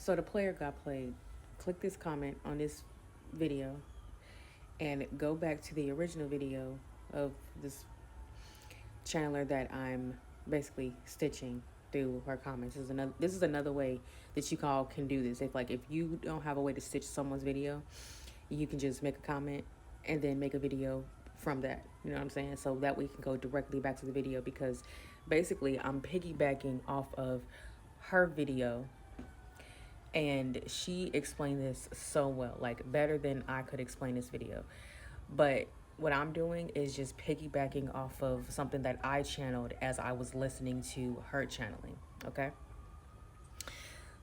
So the player got played. Click this comment on this video and go back to the original video of this channeler that I'm basically stitching through her comments. This is another way that you all can do this. If you don't have a way to stitch someone's video, you can just make a comment and then make a video from that. You know what I'm saying? So that we can go directly back to the video, because basically I'm piggybacking off of her video, and she explained this so well, like better than I could explain this video. But what I'm doing is just piggybacking off of something that I channeled as I was listening to her channeling. Okay.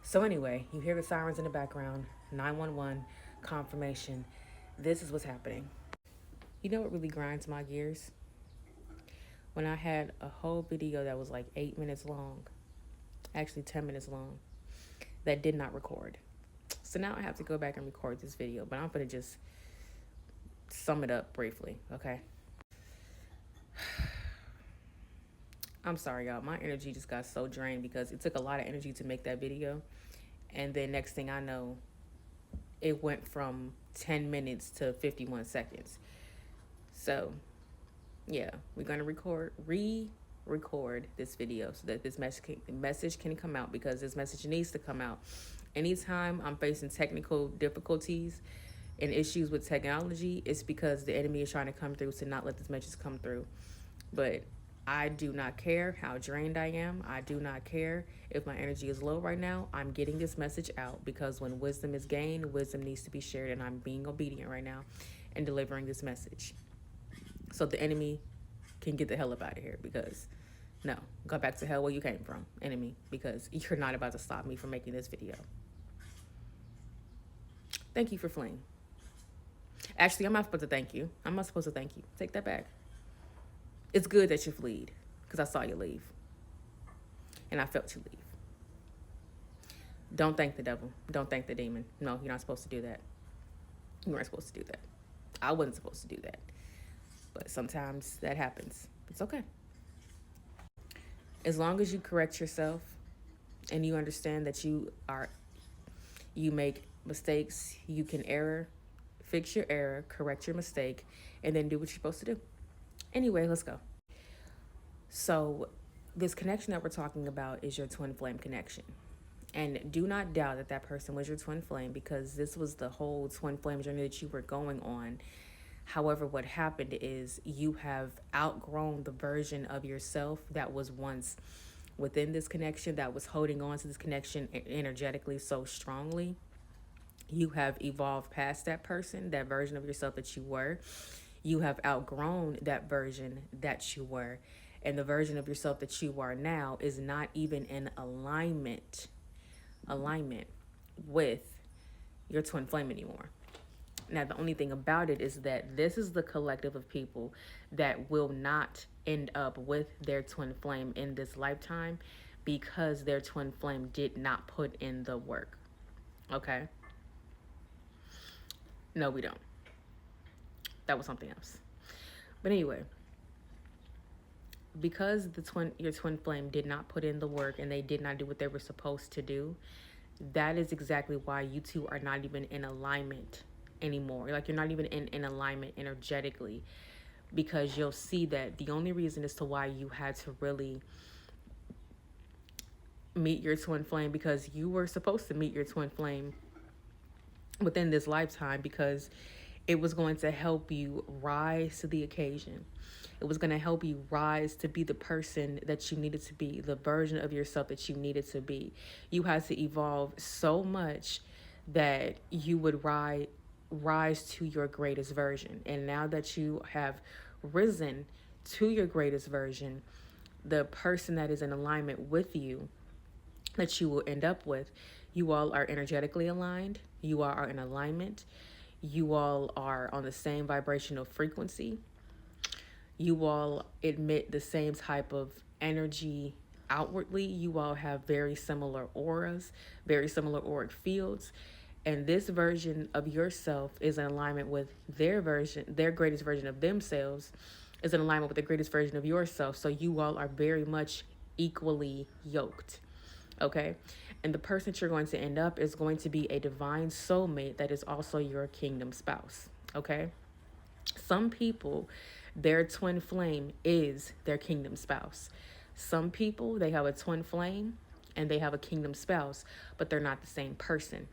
So anyway, you hear the sirens in the background, 911, confirmation. This is what's happening. You know what really grinds my gears? When I had a whole video that was like 8 minutes long, actually 10 minutes long, that did not record. So now I have to go back and record this video, but I'm going to just sum it up briefly, okay? I'm sorry, y'all. My energy just got so drained because it took a lot of energy to make that video. And then next thing I know, it went from 10 minutes to 51 seconds. So, yeah, we're going to re-record this video so that this message can come out, because this message needs to come out. Anytime I'm facing technical difficulties and issues with technology, it's because the enemy is trying to come through to not let this message come through. But I do not care how drained I am. I do not care if my energy is low right now. I'm getting this message out, because when wisdom is gained, wisdom needs to be shared, and I'm being obedient right now and delivering this message so the enemy can get the hell up out of here. Because no, go back to hell where you came from, enemy, because you're not about to stop me from making this video. Thank you for fleeing. Actually, I'm not supposed to thank you. I'm not supposed to thank you. Take that back. It's good that you fled, because I saw you leave. And I felt you leave. Don't thank the devil. Don't thank the demon. No, you're not supposed to do that. You weren't supposed to do that. I wasn't supposed to do that. But sometimes that happens. It's okay. As long as you correct yourself and you understand that you make mistakes, you can fix your error, correct your mistake, and then do what you're supposed to do. Anyway, let's go. So this connection that we're talking about is your twin flame connection. And do not doubt that that person was your twin flame, because this was the whole twin flame journey that you were going on. However, what happened is you have outgrown the version of yourself that was once within this connection, that was holding on to this connection energetically so strongly. You have evolved past that person, that version of yourself that you were. You have outgrown that version that you were. And the version of yourself that you are now is not even in alignment with your twin flame anymore. Now, the only thing about it is that this is the collective of people that will not end up with their twin flame in this lifetime, because their twin flame did not put in the work. Okay? No, we don't. That was something else. But anyway, because your twin flame did not put in the work and they did not do what they were supposed to do, that is exactly why you two are not even in alignment anymore. Like, you're not even in alignment energetically, because you'll see that the only reason as to why you had to really meet your twin flame, because you were supposed to meet your twin flame within this lifetime, because it was going to help you rise to the occasion. It was going to help you rise to be the person that you needed to be, the version of yourself that you needed to be. You had to evolve so much that you would rise to your greatest version. And now that you have risen to your greatest version, the person that is in alignment with you, that you will end up with, you all are energetically aligned. You all are in alignment. You all are on the same vibrational frequency. You all emit the same type of energy outwardly. You all have very similar auras, very similar auric fields. And this version of yourself is in alignment with their greatest version of themselves is in alignment with the greatest version of yourself. So you all are very much equally yoked. Okay. And the person that you're going to end up is going to be a divine soulmate that is also your kingdom spouse. Okay? Some people, their twin flame is their kingdom spouse. Some people, they have a twin flame and they have a kingdom spouse, but they're not the same person.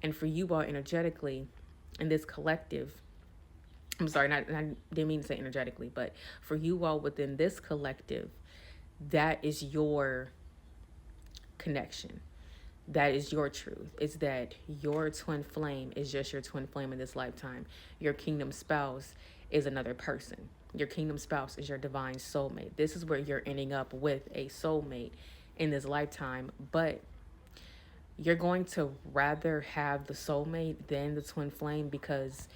And for you all energetically in this collective, I'm sorry, I didn't mean to say energetically, but for you all within this collective, that is your connection. That is your truth. It's that your twin flame is just your twin flame in this lifetime. Your kingdom spouse is another person. Your kingdom spouse is your divine soulmate. This is where you're ending up with a soulmate in this lifetime, but you're going to rather have the soulmate than the twin flame because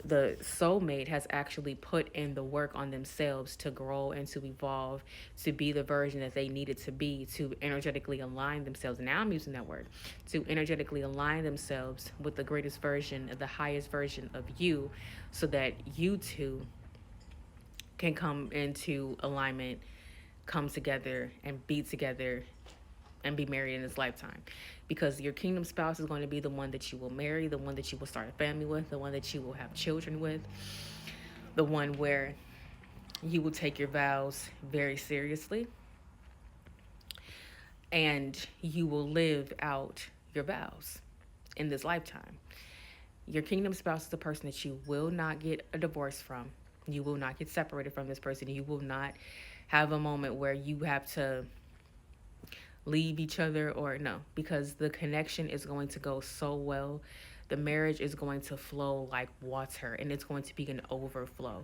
the soulmate has actually put in the work on themselves to grow and to evolve, to be the version that they needed to be, to energetically align themselves. Now I'm using that word, to energetically align themselves with the greatest version, the highest version of you, so that you two can come into alignment, come together, and be together and be married in this lifetime. Because your kingdom spouse is going to be the one that you will marry, the one that you will start a family with, the one that you will have children with, the one where you will take your vows very seriously and you will live out your vows in this lifetime. Your kingdom spouse is the person that you will not get a divorce from. You will not get separated from this person. You will not have a moment where you have to leave each other, or no, because the connection is going to go so well. The marriage is going to flow like water and it's going to be an overflow.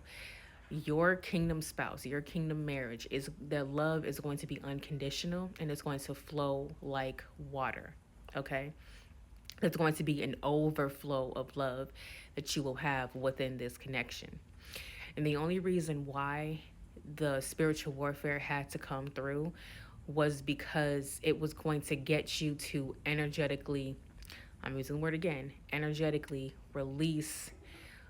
Your kingdom spouse, your kingdom marriage, is the love is going to be unconditional and it's going to flow like water. Okay? It's going to be an overflow of love that you will have within this connection. And the only reason why the spiritual warfare had to come through was because it was going to get you to energetically, I'm using the word again, energetically release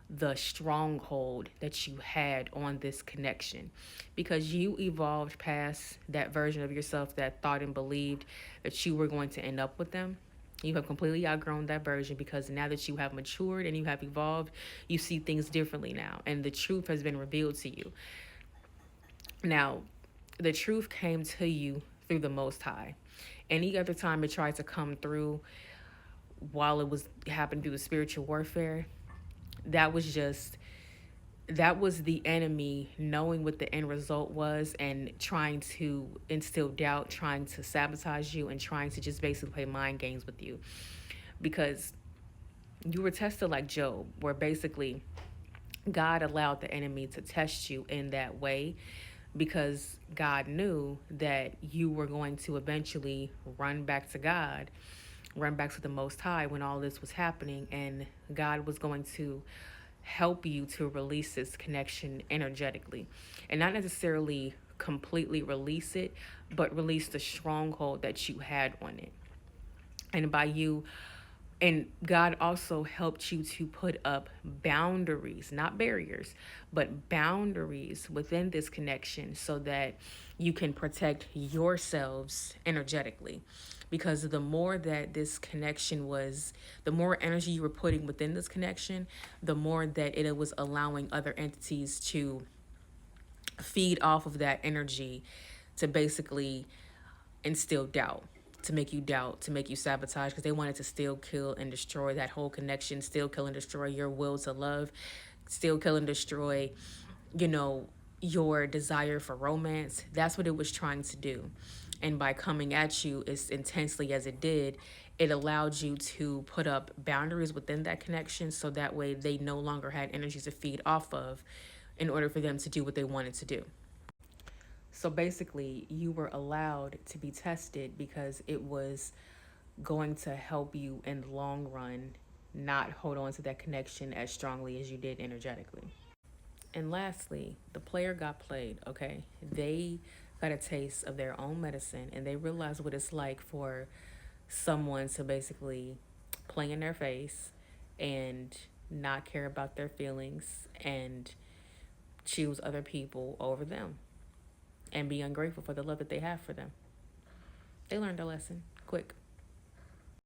the stronghold that you had on this connection, because you evolved past that version of yourself that thought and believed that you were going to end up with them. You have completely outgrown that version, because now that you have matured and you have evolved, you see things differently now, and the truth has been revealed to you. Now, the truth came to you through the Most High. Any other time it tried to come through while it was happening through the spiritual warfare, that was the enemy knowing what the end result was and trying to instill doubt, trying to sabotage you, and trying to just basically play mind games with you. Because you were tested like Job, where basically God allowed the enemy to test you in that way, because God knew that you were going to eventually run back to God, run back to the Most High when all this was happening, and God was going to help you to release this connection energetically, and not necessarily completely release it, but release the stronghold that you had on it. And by you, and God also helped you to put up boundaries, not barriers, but boundaries within this connection, so that you can protect yourselves energetically. Because the more that this connection was, the more energy you were putting within this connection, the more that it was allowing other entities to feed off of that energy, to basically instill doubt, to make you doubt, to make you sabotage, because they wanted to still kill and destroy that whole connection, still kill and destroy your will to love, still kill and destroy, you know, your desire for romance. That's what it was trying to do. And by coming at you as intensely as it did, it allowed you to put up boundaries within that connection, so that way they no longer had energy to feed off of in order for them to do what they wanted to do. So basically, you were allowed to be tested because it was going to help you in the long run not hold on to that connection as strongly as you did energetically. And lastly, the player got played, okay? They got a taste of their own medicine and they realized what it's like for someone to basically play in their face and not care about their feelings and choose other people over them and be ungrateful for the love that they have for them. They learned a lesson quick.